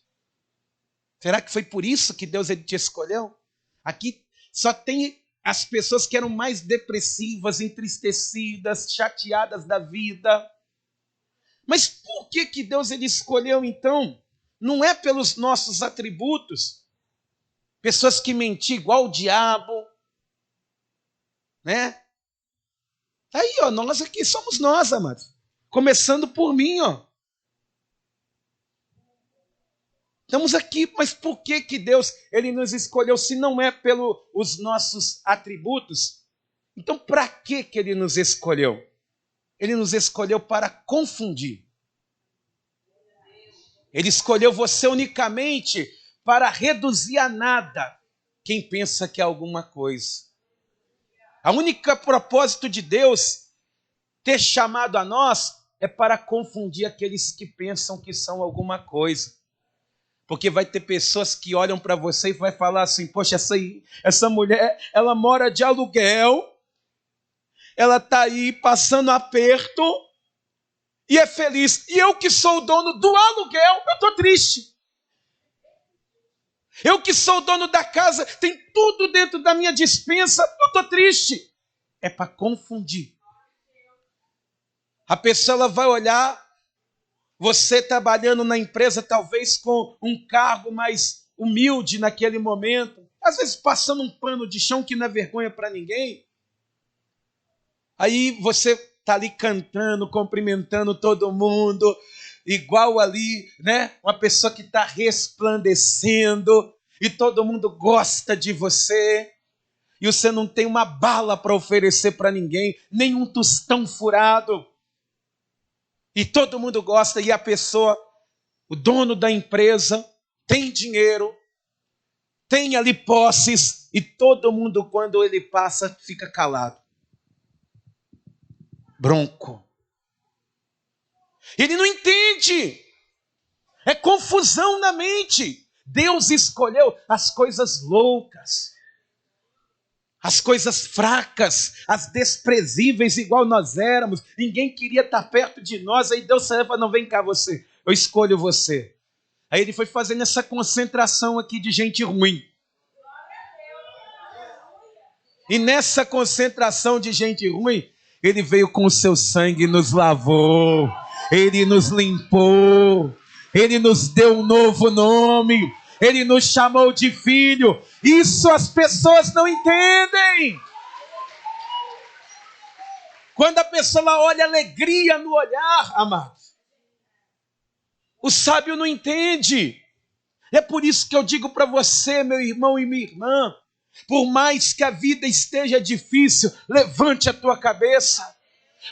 Será que foi por isso que Deus ele te escolheu? Aqui só tem as pessoas que eram mais depressivas, entristecidas, chateadas da vida. Mas por que Deus ele escolheu então? Não é pelos nossos atributos. Pessoas que mentiam igual o diabo, né? Aí, ó, nós aqui somos nós, amados. Começando por mim, ó. Estamos aqui, mas por que Deus ele nos escolheu se não é pelos nossos atributos? Então, para que ele nos escolheu? Ele nos escolheu para confundir. Ele escolheu você unicamente para reduzir a nada quem pensa que é alguma coisa. A única propósito de Deus ter chamado a nós é para confundir aqueles que pensam que são alguma coisa. Porque vai ter pessoas que olham para você e vai falar assim, poxa, essa mulher, ela mora de aluguel, ela está aí passando aperto e é feliz. E eu que sou o dono do aluguel, eu estou triste. Eu que sou o dono da casa, tem tudo dentro da minha despensa, eu estou triste. É para confundir. A pessoa ela vai olhar, você trabalhando na empresa, talvez com um cargo mais humilde naquele momento, às vezes passando um pano de chão que não é vergonha para ninguém. Aí você está ali cantando, cumprimentando todo mundo, igual ali, né? Uma pessoa que está resplandecendo e todo mundo gosta de você. e você não tem uma bala para oferecer para ninguém, nem um tostão furado. E todo mundo gosta, e a pessoa, o dono da empresa, tem dinheiro, tem ali posses, e todo mundo, quando ele passa, fica calado. Bronco. Ele não entende. É confusão na mente. Deus escolheu as coisas loucas, as coisas fracas, as desprezíveis, igual nós éramos. Ninguém queria estar perto de nós. Aí Deus falou, não, vem cá você, eu escolho você. Aí ele foi fazendo essa concentração aqui de gente ruim. E nessa concentração de gente ruim, ele veio com o seu sangue e nos lavou. Ele nos limpou. Ele nos deu um novo nome. Ele nos chamou de filho. Isso as pessoas não entendem. Quando a pessoa olha alegria no olhar, amados, o sábio não entende. É por isso que eu digo para você, meu irmão e minha irmã, por mais que a vida esteja difícil, levante a tua cabeça.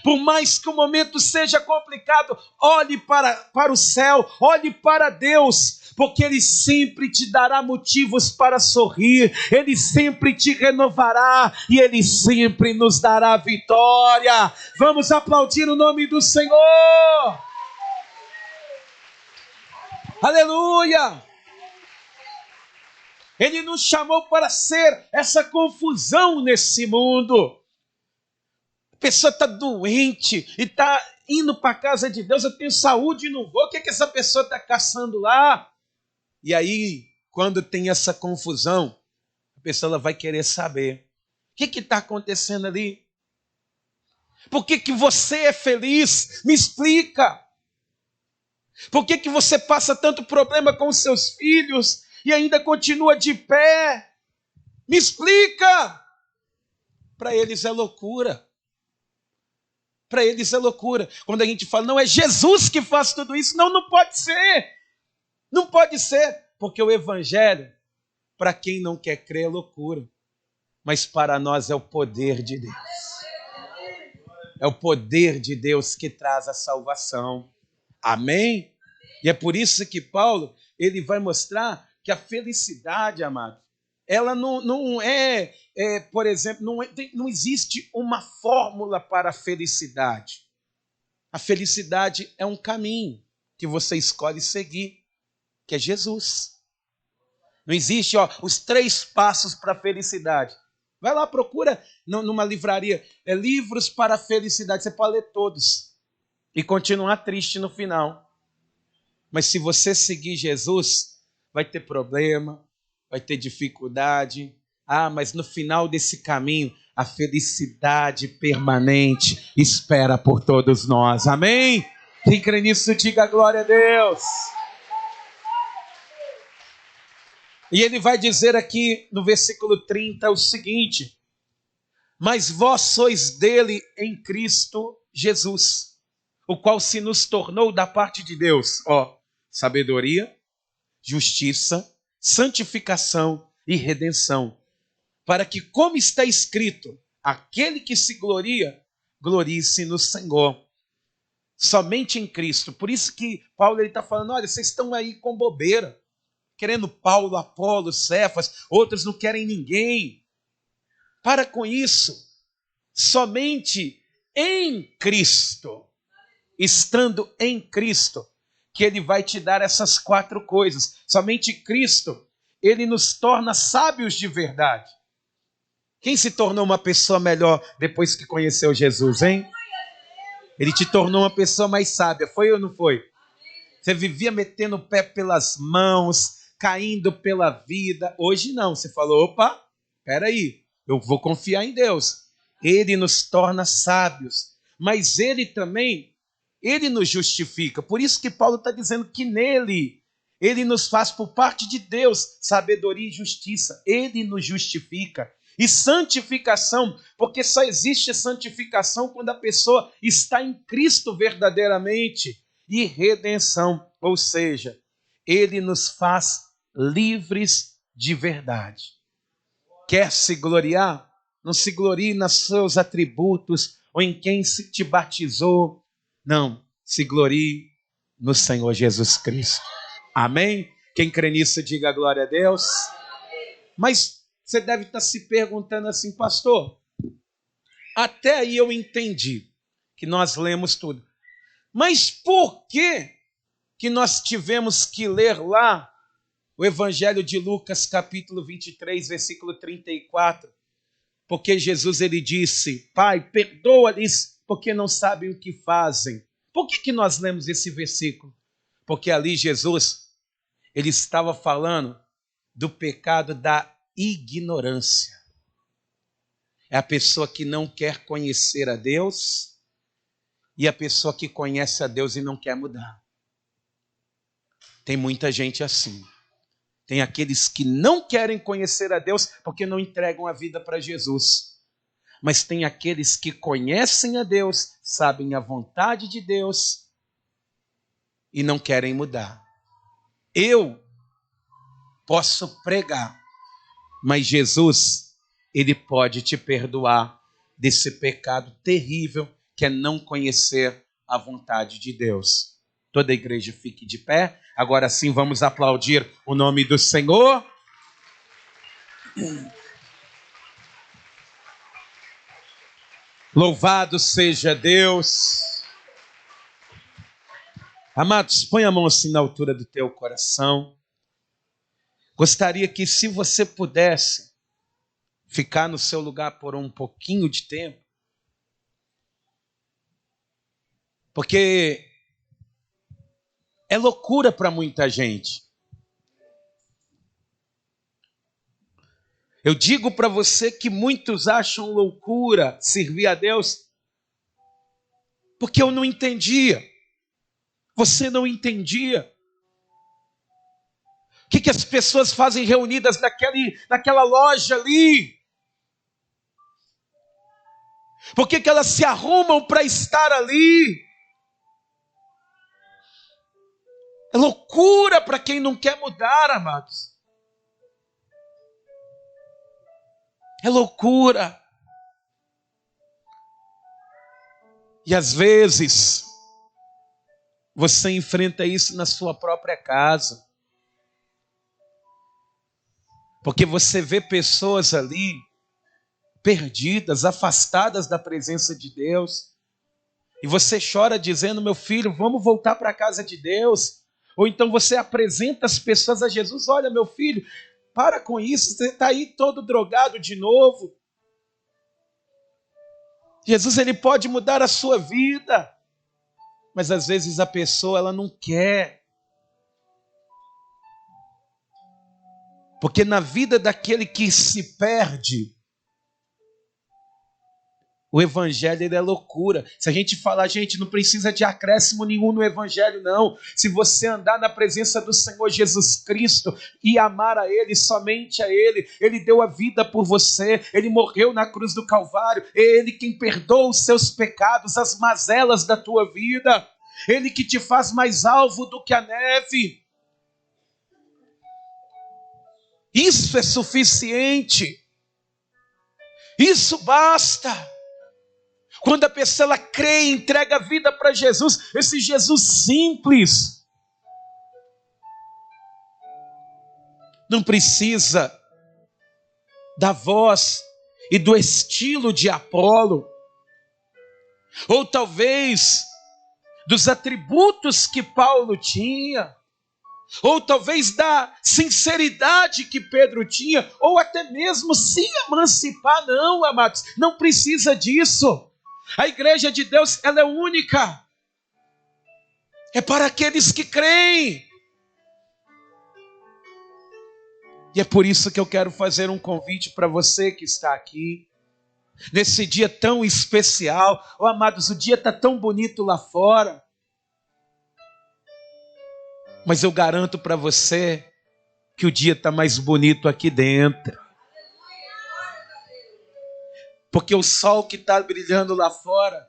Por mais que o momento seja complicado, olhe para o céu, olhe para Deus, porque Ele sempre te dará motivos para sorrir, Ele sempre te renovará e Ele sempre nos dará vitória. Vamos aplaudir o nome do Senhor. Aleluia! Ele nos chamou para ser essa confusão nesse mundo. A pessoa está doente e está indo para a casa de Deus, eu tenho saúde e não vou. O que essa pessoa está caçando lá? E aí, quando tem essa confusão, a pessoa vai querer saber. O que está acontecendo ali? Por que você é feliz? Me explica. Por que você passa tanto problema com os seus filhos e ainda continua de pé? Me explica. Para eles é loucura. Para eles é loucura. Quando a gente fala, não, é Jesus que faz tudo isso. Não, não pode ser. Não pode ser. Porque o evangelho, para quem não quer crer, é loucura. Mas para nós é o poder de Deus. É o poder de Deus que traz a salvação. Amém? E é por isso que Paulo, ele vai mostrar que a felicidade, amado, ela não é, por exemplo, não existe uma fórmula para a felicidade. A felicidade é um caminho que você escolhe seguir, que é Jesus. Não existe os 3 passos para a felicidade. Vai lá, procura numa livraria, livros para a felicidade. Você pode ler todos e continuar triste no final. Mas se você seguir Jesus, vai ter problema, vai ter dificuldade. Mas no final desse caminho, a felicidade permanente espera por todos nós. Amém? Quem crê nisso, diga glória a Deus. E ele vai dizer aqui no versículo 30 o seguinte: mas vós sois dele em Cristo Jesus, o qual se nos tornou da parte de Deus, sabedoria, justiça, santificação e redenção, para que, como está escrito, aquele que se gloria, glorie-se no Senhor. Somente em Cristo. Por isso que Paulo está falando, olha, vocês estão aí com bobeira, querendo Paulo, Apolo, Cefas, outros não querem ninguém. Para com isso. Somente em Cristo, estando em Cristo, que Ele vai te dar essas 4 coisas. Somente Cristo, Ele nos torna sábios de verdade. Quem se tornou uma pessoa melhor depois que conheceu Jesus, hein? Ele te tornou uma pessoa mais sábia, foi ou não foi? Você vivia metendo o pé pelas mãos, caindo pela vida. Hoje não, você falou, opa, peraí, eu vou confiar em Deus. Ele nos torna sábios, mas Ele também, Ele nos justifica. Por isso que Paulo está dizendo que nele, Ele nos faz por parte de Deus sabedoria e justiça. Ele nos justifica. E santificação, porque só existe santificação quando a pessoa está em Cristo verdadeiramente. E redenção, ou seja, Ele nos faz livres de verdade. Quer se gloriar? Não se glorie nos seus atributos ou em quem se te batizou. Não, se glorie no Senhor Jesus Cristo. Amém? Quem crê nisso, diga glória a Deus. Mas você deve estar se perguntando assim, pastor, até aí eu entendi que nós lemos tudo. Mas por que nós tivemos que ler lá o Evangelho de Lucas, capítulo 23, versículo 34? Porque Jesus ele disse, Pai, perdoa-lhes porque não sabem o que fazem. Por que nós lemos esse versículo? Porque ali Jesus ele estava falando do pecado da ignorância. É a pessoa que não quer conhecer a Deus e a pessoa que conhece a Deus e não quer mudar. Tem muita gente assim. Tem aqueles que não querem conhecer a Deus porque não entregam a vida para Jesus. Mas tem aqueles que conhecem a Deus, sabem a vontade de Deus e não querem mudar. Eu posso pregar, mas Jesus, ele pode te perdoar desse pecado terrível que é não conhecer a vontade de Deus. Toda a igreja fique de pé. Agora sim vamos aplaudir o nome do Senhor. Louvado seja Deus. Amados, põe a mão assim na altura do teu coração. Gostaria que, se você pudesse ficar no seu lugar por um pouquinho de tempo, porque é loucura para muita gente. Eu digo para você que muitos acham loucura servir a Deus porque eu não entendia. Você não entendia. O que as pessoas fazem reunidas naquela loja ali? Por que elas se arrumam para estar ali? É loucura para quem não quer mudar, amados. É loucura. E às vezes você enfrenta isso na sua própria casa. Porque você vê pessoas ali perdidas, afastadas da presença de Deus. E você chora dizendo, meu filho, vamos voltar para a casa de Deus. Ou então você apresenta as pessoas a Jesus. Olha, meu filho, para com isso, você está aí todo drogado de novo. Jesus, ele pode mudar a sua vida. Mas às vezes a pessoa, ela não quer. Porque na vida daquele que se perde, o evangelho ele é loucura. Se a gente falar, gente, não precisa de acréscimo nenhum no evangelho, não. Se você andar na presença do Senhor Jesus Cristo e amar a Ele, somente a Ele, Ele deu a vida por você, Ele morreu na cruz do Calvário, é Ele quem perdoa os seus pecados, as mazelas da tua vida, Ele que te faz mais alvo do que a neve. Isso é suficiente. Isso basta. Quando a pessoa ela crê e entrega a vida para Jesus, esse Jesus simples, não precisa da voz e do estilo de Apolo, ou talvez dos atributos que Paulo tinha, ou talvez da sinceridade que Pedro tinha, ou até mesmo se emancipar. Não, amados, não precisa disso. A igreja de Deus, ela é única. É para aqueles que creem. E é por isso que eu quero fazer um convite para você que está aqui, nesse dia tão especial. Oh, amados, o dia está tão bonito lá fora. Mas eu garanto para você que o dia está mais bonito aqui dentro. Porque o sol que está brilhando lá fora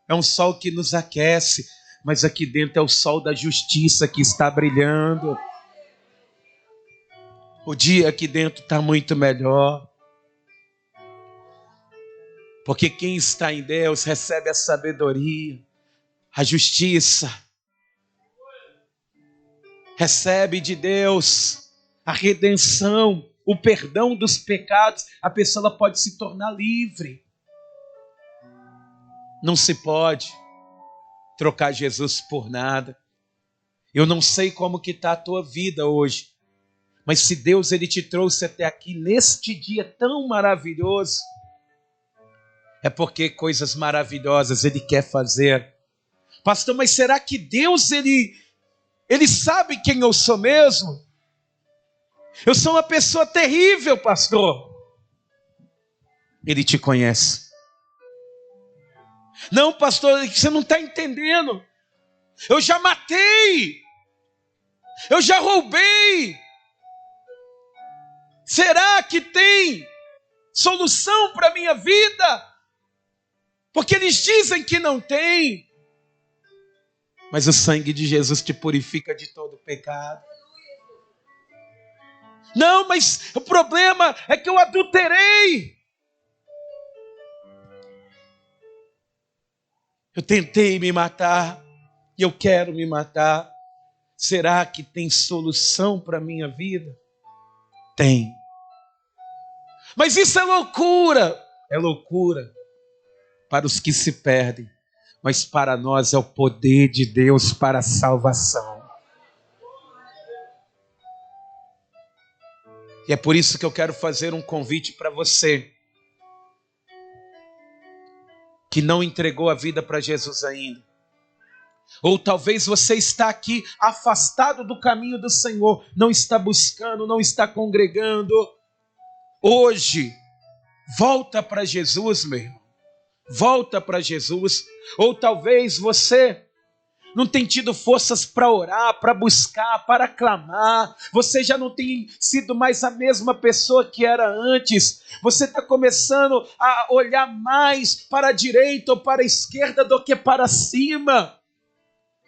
é um sol que nos aquece, mas aqui dentro é o sol da justiça que está brilhando. O dia aqui dentro está muito melhor. Porque quem está em Deus recebe a sabedoria, a justiça, recebe de Deus a redenção, o perdão dos pecados. A pessoa ela pode se tornar livre. Não se pode trocar Jesus por nada. Eu não sei como que está a tua vida hoje, mas se Deus ele te trouxe até aqui neste dia tão maravilhoso, é porque coisas maravilhosas Ele quer fazer. Pastor, mas será que Deus Ele sabe quem eu sou mesmo? Eu sou uma pessoa terrível, pastor. Ele te conhece. Não, pastor, você não está entendendo. Eu já matei. Eu já roubei. Será que tem solução para a minha vida? Porque eles dizem que não tem. Mas o sangue de Jesus te purifica de todo pecado. Não, mas o problema é que eu adulterei. Eu tentei me matar e eu quero me matar. Será que tem solução para a minha vida? Tem. Mas isso é loucura. É loucura para os que se perdem, mas para nós é o poder de Deus para a salvação. E é por isso que eu quero fazer um convite para você que não entregou a vida para Jesus ainda. Ou talvez você está aqui afastado do caminho do Senhor, não está buscando, não está congregando. Hoje, volta para Jesus, meu irmão. Volta para Jesus. Ou talvez você não tem tido forças para orar, para buscar, para clamar. Você já não tem sido mais a mesma pessoa que era antes. Você está começando a olhar mais para a direita ou para a esquerda do que para cima.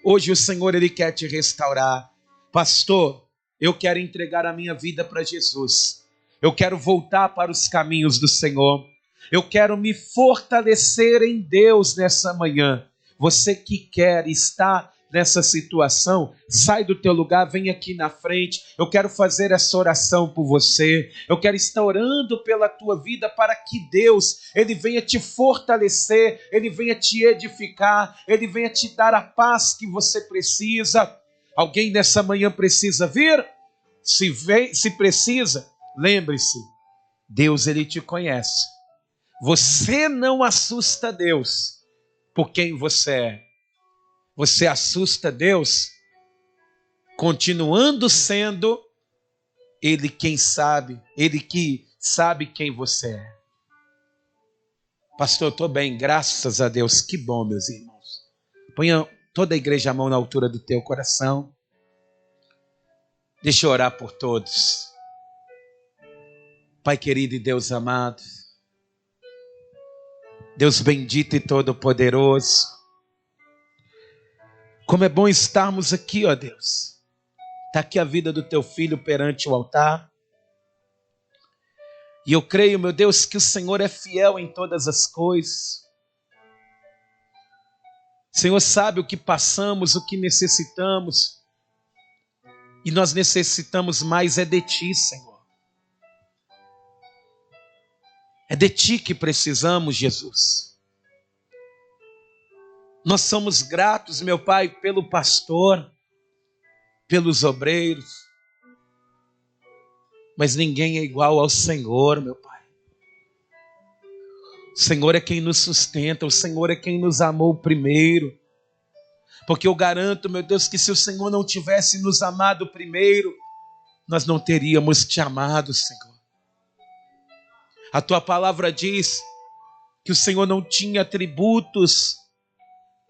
Hoje o Senhor Ele quer te restaurar. Pastor, eu quero entregar a minha vida para Jesus. Eu quero voltar para os caminhos do Senhor. Eu quero me fortalecer em Deus nessa manhã. Você que quer estar nessa situação, sai do teu lugar, vem aqui na frente. Eu quero fazer essa oração por você. Eu quero estar orando pela tua vida para que Deus, Ele venha te fortalecer, Ele venha te edificar, Ele venha te dar a paz que você precisa. Alguém nessa manhã precisa vir? Se precisa, lembre-se, Deus Ele te conhece. Você não assusta Deus por quem você é. Você assusta Deus continuando sendo Ele quem sabe, Ele que sabe quem você é. Pastor, eu estou bem, graças a Deus. Que bom, meus irmãos. Ponha toda a igreja a mão na altura do teu coração. Deixa eu orar por todos. Pai querido e Deus amado, Deus bendito e todo-poderoso, como é bom estarmos aqui, ó Deus. Está aqui a vida do teu filho perante o altar. E eu creio, meu Deus, que o Senhor é fiel em todas as coisas. O Senhor sabe o que passamos, o que necessitamos. E nós necessitamos mais é de Ti, Senhor. É de Ti que precisamos, Jesus. Nós somos gratos, meu Pai, pelo pastor, pelos obreiros. Mas ninguém é igual ao Senhor, meu Pai. O Senhor é quem nos sustenta, o Senhor é quem nos amou primeiro. Porque eu garanto, meu Deus, que se o Senhor não tivesse nos amado primeiro, nós não teríamos te amado, Senhor. A tua palavra diz que o Senhor não tinha atributos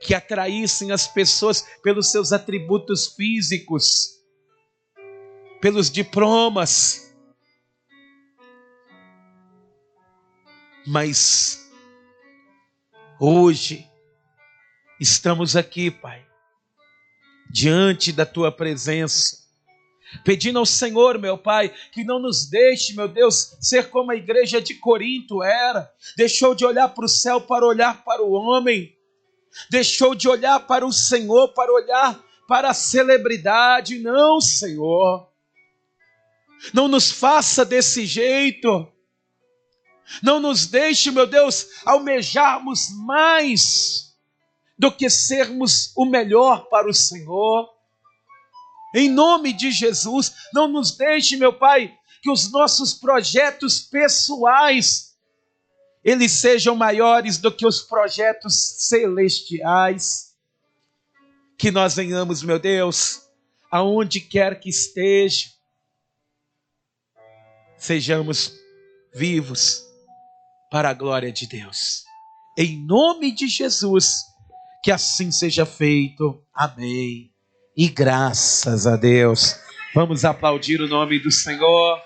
que atraíssem as pessoas pelos seus atributos físicos, pelos diplomas. Mas hoje estamos aqui, Pai, diante da tua presença, Pedindo ao Senhor, meu Pai, que não nos deixe, meu Deus, ser como a igreja de Corinto era. Deixou de olhar para o céu para olhar para o homem. Deixou de olhar para o Senhor para olhar para a celebridade. Não, Senhor. Não nos faça desse jeito. Não nos deixe, meu Deus, almejarmos mais do que sermos o melhor para o Senhor. Em nome de Jesus, não nos deixe, meu Pai, que os nossos projetos pessoais, eles sejam maiores do que os projetos celestiais. Que nós venhamos, meu Deus, aonde quer que esteja, sejamos vivos para a glória de Deus. Em nome de Jesus, que assim seja feito. Amém. E graças a Deus. Vamos aplaudir o nome do Senhor.